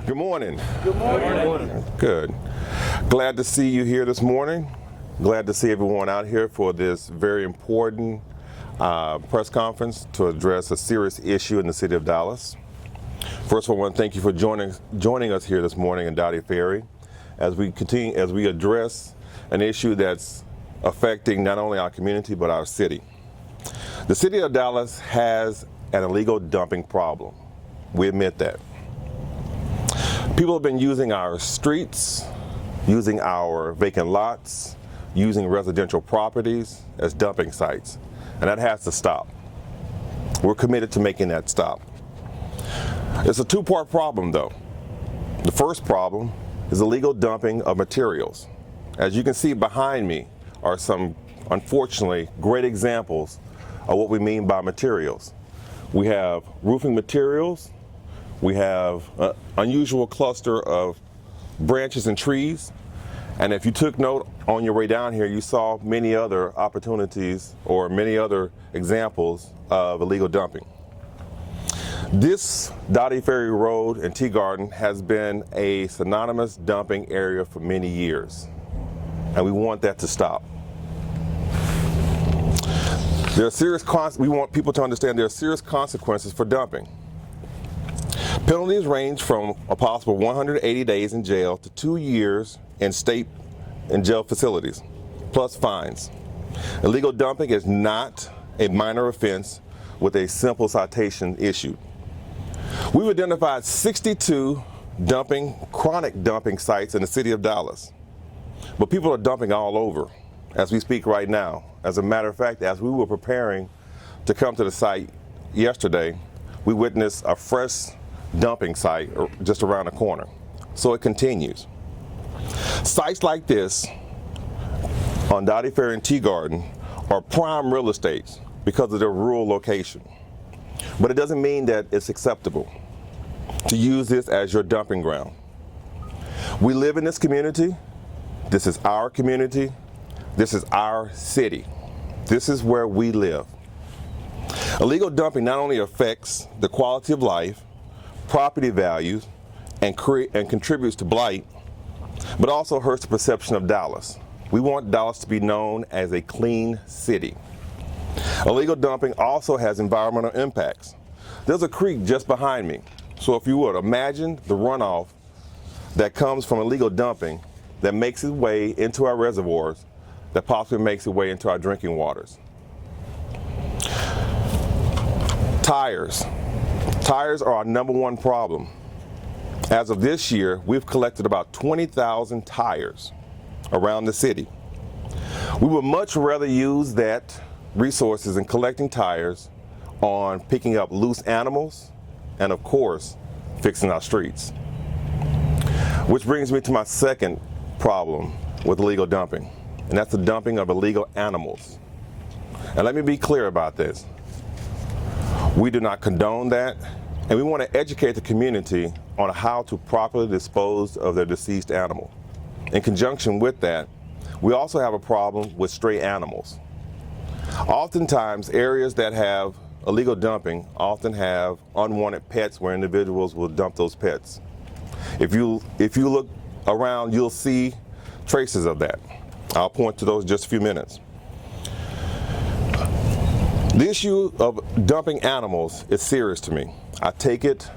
Good morning. Good morning. Good morning. Good. Glad to see you here this morning. Glad to see everyone out here for this very important press conference to address a serious issue in the city of Dallas. First of all, I want to thank you for joining us here this morning in Dottie Ferry as we address an issue that's affecting not only our community but our city. The city of Dallas has an illegal dumping problem. We admit that. People have been using our streets, using our vacant lots, using residential properties as dumping sites, and that has to stop. We're committed to making that stop. It's a two-part problem though. The first problem is illegal dumping of materials. As you can see behind me are some, unfortunately, great examples of what we mean by materials. We have roofing materials. We have an unusual cluster of branches and trees. And if you took note on your way down here, you saw many other opportunities or many other examples of illegal dumping. This Dottie Ferry Road and Tea Garden has been a synonymous dumping area for many years. And we want that to stop. We want people to understand there are serious consequences for dumping. Penalties range from a possible 180 days in jail to 2 years in state and jail facilities, plus fines. Illegal dumping is not a minor offense with a simple citation issued. We've identified 62 chronic dumping sites in the city of Dallas, but people are dumping all over as we speak right now. As a matter of fact, as we were preparing to come to the site yesterday, we witnessed a fresh dumping site just around the corner. So it continues. Sites like this on Dottie Ferry and Tea Garden are prime real estate because of their rural location. But it doesn't mean that it's acceptable to use this as your dumping ground. We live in this community. This is our community. This is our city. This is where we live. Illegal dumping not only affects the quality of life, property values, and contributes to blight, but also hurts the perception of Dallas. We want Dallas to be known as a clean city. Illegal dumping also has environmental impacts. There's a creek just behind me. So if you would, imagine the runoff that comes from illegal dumping that makes its way into our reservoirs, that possibly makes its way into our drinking waters. Tires. Tires are our number one problem. As of this year, we've collected about 20,000 tires around the city. We would much rather use that resources in collecting tires on picking up loose animals and, of course, fixing our streets. Which brings me to my second problem with illegal dumping, and that's the dumping of illegal animals. And let me be clear about this. We do not condone that, and we want to educate the community on how to properly dispose of their deceased animal. In conjunction with that, we also have a problem with stray animals. Oftentimes, areas that have illegal dumping often have unwanted pets where individuals will dump those pets. If you look around, you'll see traces of that. I'll point to those in just a few minutes. The issue of dumping animals is serious to me. I take it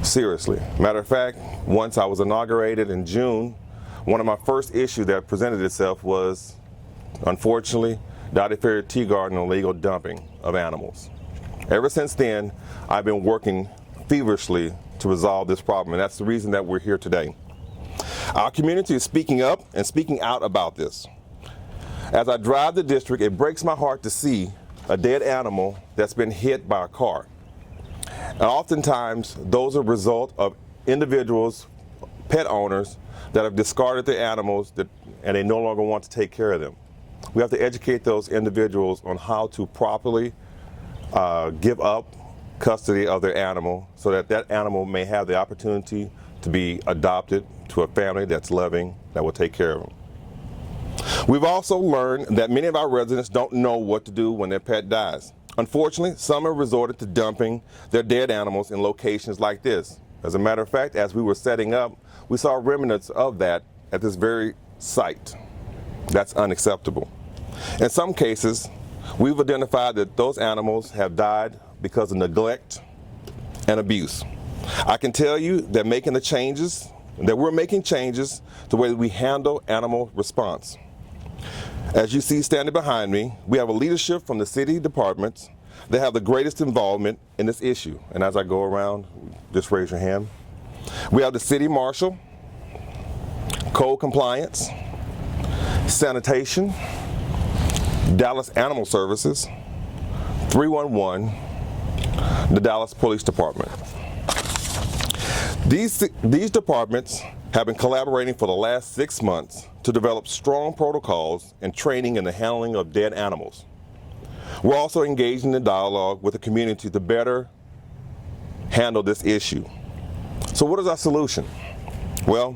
seriously. Matter of fact, once I was inaugurated in June, one of my first issues that presented itself was, unfortunately, Dottie Ferry Tea Garden illegal dumping of animals. Ever since then, I've been working feverishly to resolve this problem, and that's the reason that we're here today. Our community is speaking up and speaking out about this. As I drive the district, it breaks my heart to see a dead animal that's been hit by a car. And oftentimes, those are a result of individuals, pet owners, that have discarded their animals and they no longer want to take care of them. We have to educate those individuals on how to properly give up custody of their animal so that that animal may have the opportunity to be adopted to a family that's loving, that will take care of them. We've also learned that many of our residents don't know what to do when their pet dies. Unfortunately, some have resorted to dumping their dead animals in locations like this. As a matter of fact, as we were setting up, we saw remnants of that at this very site. That's unacceptable. In some cases, we've identified that those animals have died because of neglect and abuse. I can tell you that we're making changes to the way that we handle animal response. As you see standing behind me, we have a leadership from the city departments that have the greatest involvement in this issue. And as I go around, just raise your hand. We have the city marshal, code compliance, sanitation, Dallas Animal Services, 311, the Dallas Police Department. These departments have been collaborating for the last 6 months to develop strong protocols and training in the handling of dead animals. We're also engaged in the dialogue with the community to better handle this issue. So what is our solution? Well,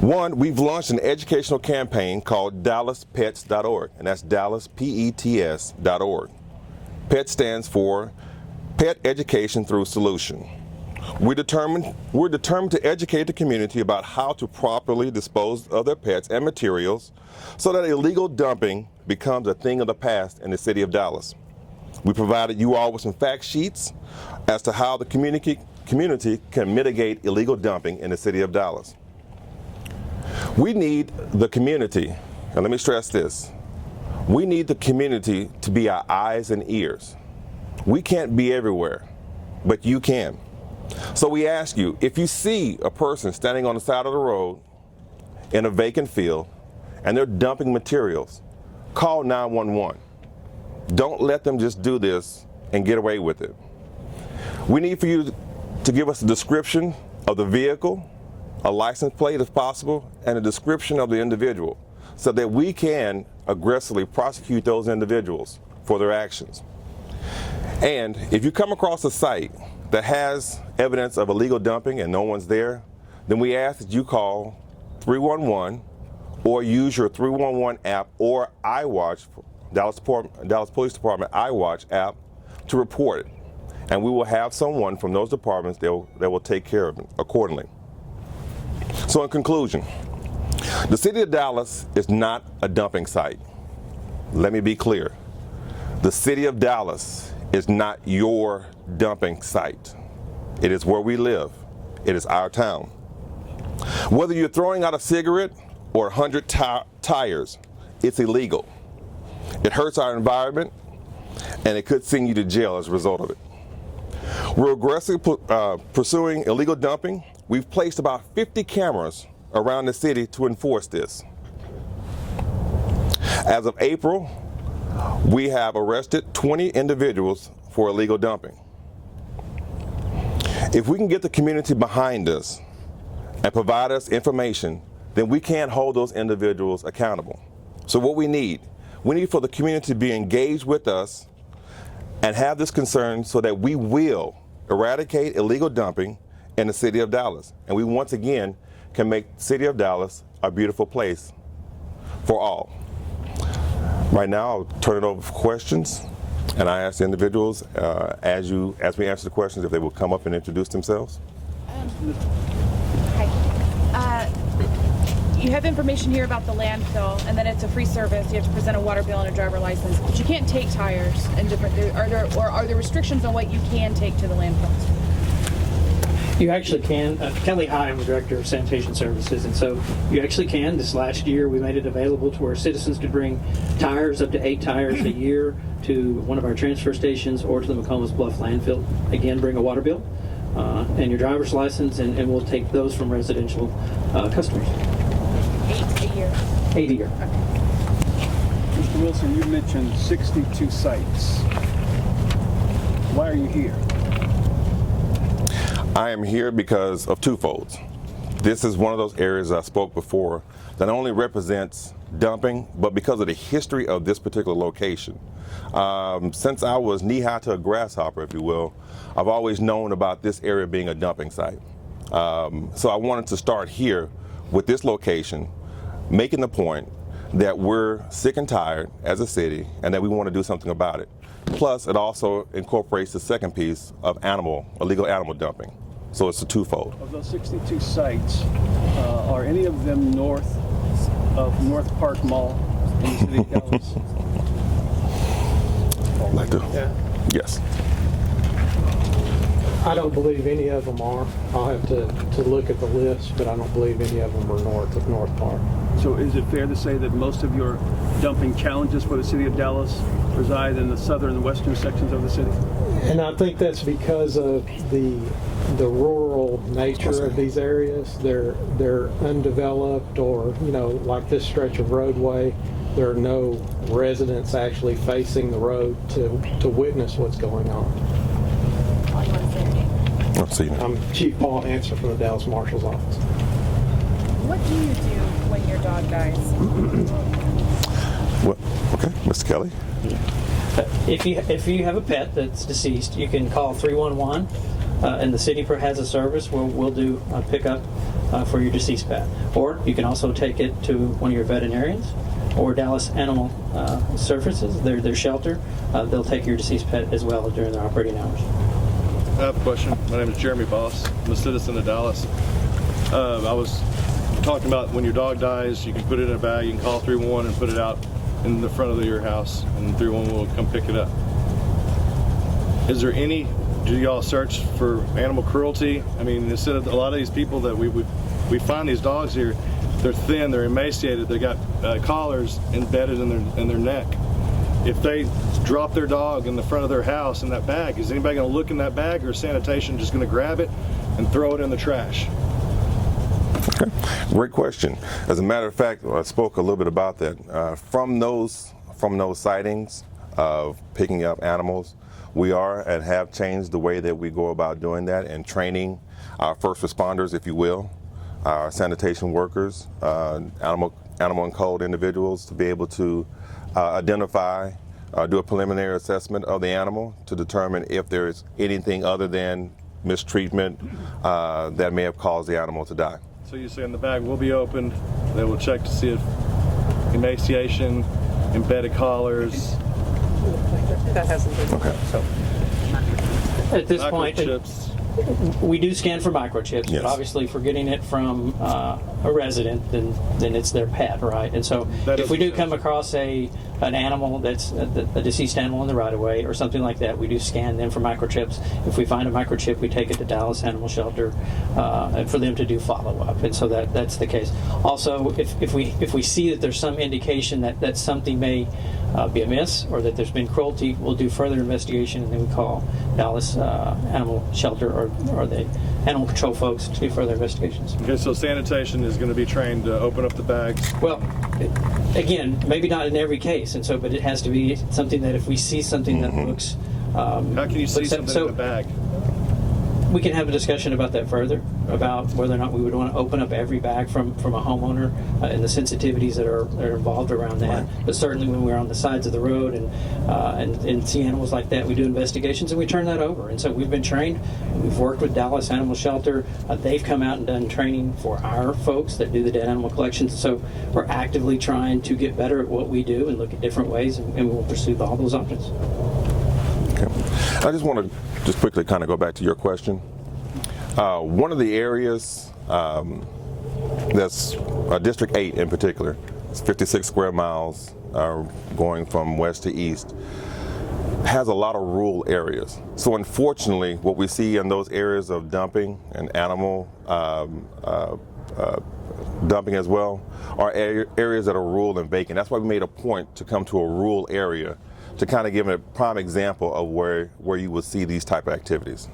one, we've launched an educational campaign called DallasPets.org, and that's DallasPets.org. PET stands for Pet Education Through Solution. We're determined to educate the community about how to properly dispose of their pets and materials so that illegal dumping becomes a thing of the past in the city of Dallas. We provided you all with some fact sheets as to how the community can mitigate illegal dumping in the city of Dallas. We need the community, and let me stress this, we need the community to be our eyes and ears. We can't be everywhere, but you can. So we ask you, if you see a person standing on the side of the road in a vacant field and they're dumping materials, call 911. Don't let them just do this and get away with it. We need for you to give us a description of the vehicle, a license plate if possible, and a description of the individual so that we can aggressively prosecute those individuals for their actions. And if you come across a site that has evidence of illegal dumping and no one's there, then we ask that you call 311 or use your 311 app or iWatch, Dallas Police Department iWatch app to report it. And we will have someone from those departments that will take care of it accordingly. So in conclusion, the city of Dallas is not a dumping site. Let me be clear. The city of Dallas is not your dumping site. It is where we live. It is our town. Whether you're throwing out a cigarette or 100 tires, it's illegal. It hurts our environment, and it could send you to jail as a result of it. We're aggressively pursuing illegal dumping. We've placed about 50 cameras around the city to enforce this. As of April, we have arrested 20 individuals for illegal dumping. If we can get the community behind us and provide us information, then we can hold those individuals accountable. So what we need for the community to be engaged with us and have this concern so that we will eradicate illegal dumping in the city of Dallas. And we once again can make the city of Dallas a beautiful place for all. Right now, I'll turn it over for questions, and I ask the individuals, as we answer the questions, if they will come up and introduce themselves. Hi. You have information here about the landfill, and then it's a free service. You have to present a water bill and a driver license, but you can't take tires and different. Are there restrictions on what you can take to the landfill? You actually can. Kelly High, I'm the Director of Sanitation Services, and so you actually can. This last year we made it available to where citizens could bring tires, up to 8 tires a year, to one of our transfer stations or to the McComas Bluff landfill. Again, bring a water bill and your driver's license, and we'll take those from residential customers. 8 a year? 8 a year. Okay. Mr. Wilson, you mentioned 62 sites. Why are you here? I am here because of twofolds. This is one of those areas I spoke before that not only represents dumping, but because of the history of this particular location. Since I was knee-high to a grasshopper, if you will, I've always known about this area being a dumping site. So I wanted to start here with this location, making the point that we're sick and tired as a city and that we want to do something about it. Plus, it also incorporates the second piece of illegal animal dumping. So it's a twofold. Of those 62 sites, are any of them north of North Park Mall in the city of Dallas? Like to, Yeah. yes. I don't believe any of them are. I'll have to look at the list, but I don't believe any of them are north of North Park. So is it fair to say that most of your dumping challenges for the city of Dallas reside in the southern and western sections of the city? And I think that's because of the rural nature of these areas. They're undeveloped, or like this stretch of roadway, there are no residents actually facing the road to witness what's going on. I'm Chief Paul Answer from the Dallas Marshal's Office. What do you do when your dog dies? Well, okay, Mr. Kelly. If you have a pet that's deceased, you can call 311, and the city has a service where we'll do a pickup for your deceased pet. Or you can also take it to one of your veterinarians or Dallas Animal Services, their shelter. They'll take your deceased pet as well during their operating hours. I have a question. My name is Jeremy Boss. I'm a citizen of Dallas. I was talking about when your dog dies, you can put it in a bag, you can call 311 and put it out in the front of your house, and 311 will come pick it up. Do y'all search for animal cruelty? I mean, instead of a lot of these people that we find these dogs here, they're thin, they're emaciated, they got collars embedded in their neck. If they drop their dog in the front of their house in that bag, is anybody going to look in that bag, or is sanitation just going to grab it and throw it in the trash? Okay, great question. As a matter of fact, I spoke a little bit about that. From those sightings of picking up animals, we are and have changed the way that we go about doing that and training our first responders, if you will, our sanitation workers, animal and cold individuals, to be able to identify, do a preliminary assessment of the animal to determine if there is anything other than mistreatment that may have caused the animal to die. So you say in the bag will be opened, they will check to see if emaciation, embedded collars. That hasn't been. Okay. So at this point, Microchips. we do scan for microchips, Yes. but obviously if we're getting it from a resident, then it's their pet, right? And so That if we do doesn't come across an animal that's a deceased animal in the right of way or something like that, we do scan them for microchips. If we find a microchip, we take it to Dallas Animal Shelter for them to do follow-up. And so that's the case. Also, if we see that there's some indication that something may be amiss or that there's been cruelty, we'll do further investigation, and then we call Dallas Animal Shelter or the animal control folks to do further investigations. Okay, so sanitation is going to be trained to open up the bags. Well, again, maybe not in every case, and so, but it has to be something that if we see something that looks. How can you see something in the bag? We can have a discussion about that further, about whether or not we would want to open up every bag from a homeowner and the sensitivities that are involved around that. Right. But certainly when we're on the sides of the road and see animals like that, we do investigations and we turn that over. And so we've been trained. We've worked with Dallas Animal Shelter. They've come out and done training for our folks that do the dead animal collections. So we're actively trying to get better at what we do and look at different ways, and we'll pursue all those options. Okay. I just want to just quickly kind of go back to your question. One of the areas that's District 8 in particular, it's 56 square miles going from west to east, has a lot of rural areas. So unfortunately, what we see in those areas of dumping and animal dumping as well are areas that are rural and vacant. That's why we made a point to come to a rural area to kind of give a prime example of where you will see these type of activities.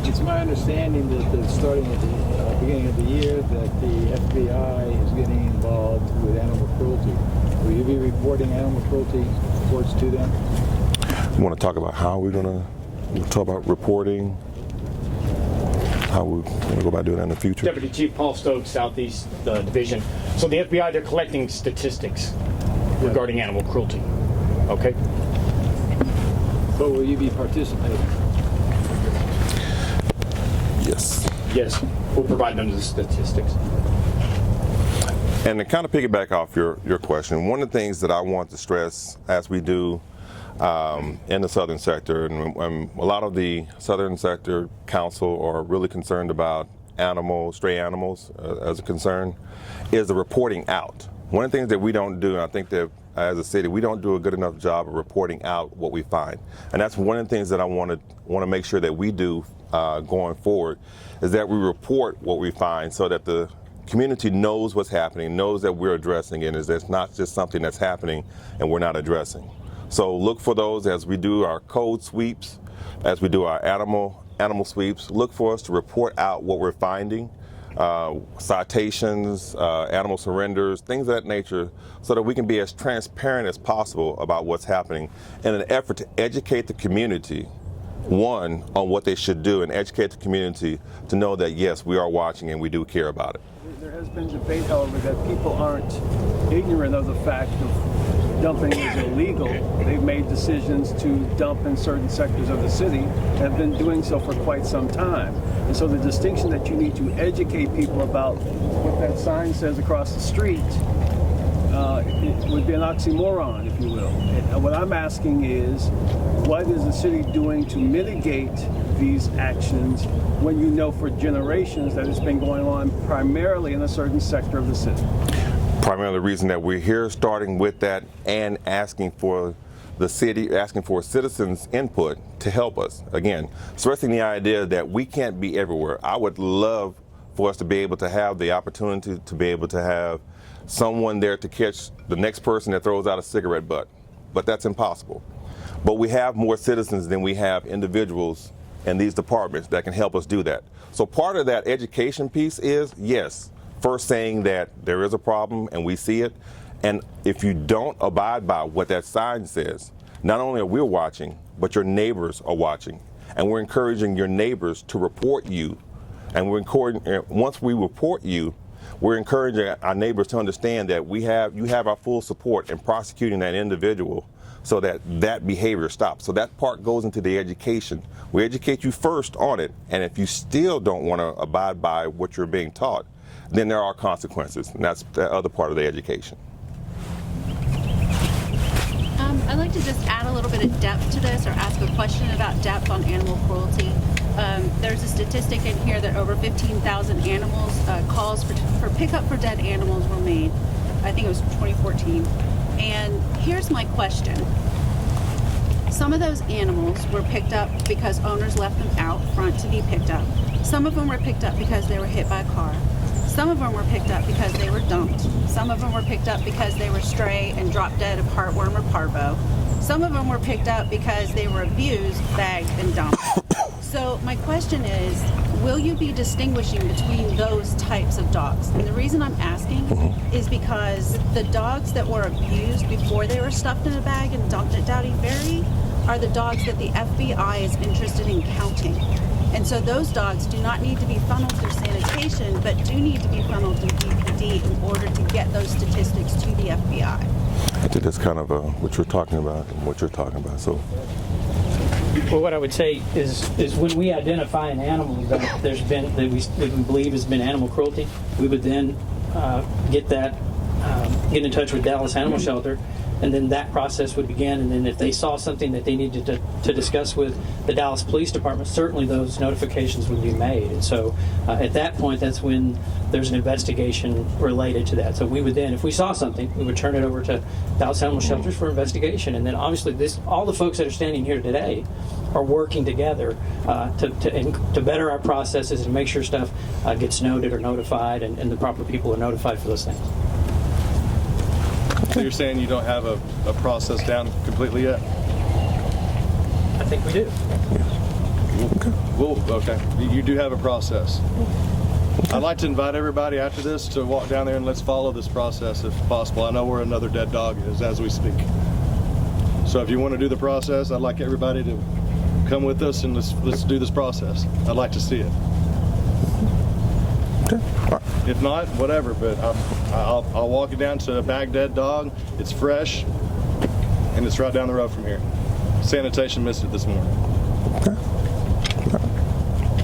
It's my understanding that starting at the beginning of the year that the FBI is getting involved with animal cruelty. Will you be reporting animal cruelty reports to them? You want to talk about how we're going to talk about reporting, how we're going to go about doing that in the future? Deputy Chief Paul Stokes, Southeast Division. So the FBI, they're collecting statistics regarding animal cruelty. Okay? But will you be participating? Yes. Yes, we'll provide them the statistics. And to kind of piggyback off your question, one of the things that I want to stress as we do in the southern sector, and a lot of the southern sector council are really concerned about stray animals as a concern, is the reporting out. One of the things that we don't do, and I think that as a city, we don't do a good enough job of reporting out what we find. And that's one of the things that I want to make sure that we do going forward, is that we report what we find so that the community knows what's happening, knows that we're addressing it, is it's not just something that's happening and we're not addressing. So look for those as we do our code sweeps, as we do our animal sweeps. Look for us to report out what we're finding, citations, animal surrenders, things of that nature, so that we can be as transparent as possible about what's happening in an effort to educate the community, one, on what they should do, and educate the community to know that, yes, we are watching and we do care about it. There has been debate, however, that people aren't ignorant of the fact of dumping is illegal. They've made decisions to dump in certain sectors of the city and have been doing so for quite some time. And so the distinction that you need to educate people about what that sign says across the street it would be an oxymoron, if you will. And what I'm asking is, what is the city doing to mitigate these actions when you know for generations that it's been going on primarily in a certain sector of the city? Primarily the reason that we're here, starting with that and asking for the city, asking for citizens' input to help us. Again, stressing the idea that we can't be everywhere. I would love for us to be able to have the opportunity to be able to have someone there to catch the next person that throws out a cigarette butt, but that's impossible. But we have more citizens than we have individuals in these departments that can help us do that. So part of that education piece is, yes, first saying that there is a problem and we see it, and if you don't abide by what that sign says, not only are we watching, but your neighbors are watching, and we're encouraging your neighbors to report you, and once we report you, we're encouraging our neighbors to understand that you have our full support in prosecuting that individual so that that behavior stops. So that part goes into the education. We educate you first on it, and if you still don't want to abide by what you're being taught, then there are consequences, and that's the other part of the education. I'd like to just add a little bit of depth to this, or ask a question about depth on animal cruelty. There's a statistic in here that over 15,000 animals calls for pickup for dead animals were made. I think it was 2014. And here's my question. Some of those animals were picked up because owners left them out front to be picked up. Some of them were picked up because they were hit by a car. Some of them were picked up because they were dumped. Some of them were picked up because they were stray and dropped dead of heartworm or parvo. Some of them were picked up because they were abused, bagged, and dumped. So my question is, will you be distinguishing between those types of dogs? And the reason I'm asking is because the dogs that were abused before they were stuffed in a bag and dumped at Dowdy Ferry are the dogs that the FBI is interested in counting. And so those dogs do not need to be funneled through sanitation, but do need to be funneled through DPD in order to get those statistics to the FBI. I think that's kind of what you're talking about and what you're talking about. So, well, what I would say is when we identify an animal that we believe has been animal cruelty, we would then get in touch with Dallas Animal Shelter, and then that process would begin. And then if they saw something that they needed to discuss with the Dallas Police Department, certainly those notifications would be made. And so at that point, that's when there's an investigation related to that. So we would then, if we saw something, we would turn it over to Dallas Animal Shelters for investigation. And then obviously all the folks that are standing here today are working together to better our processes and make sure stuff gets noted or notified, and the proper people are notified for those things. So you're saying you don't have a process down completely yet? I think we do. Well, okay. You do have a process. I'd like to invite everybody after this to walk down there and let's follow this process if possible. I know where another dead dog is as we speak. So if you want to do the process, I'd like everybody to come with us and let's do this process. I'd like to see it. If not, whatever, but I'll walk you down to a bagged dead dog. It's fresh, and it's right down the road from here. Sanitation missed it this morning. Okay.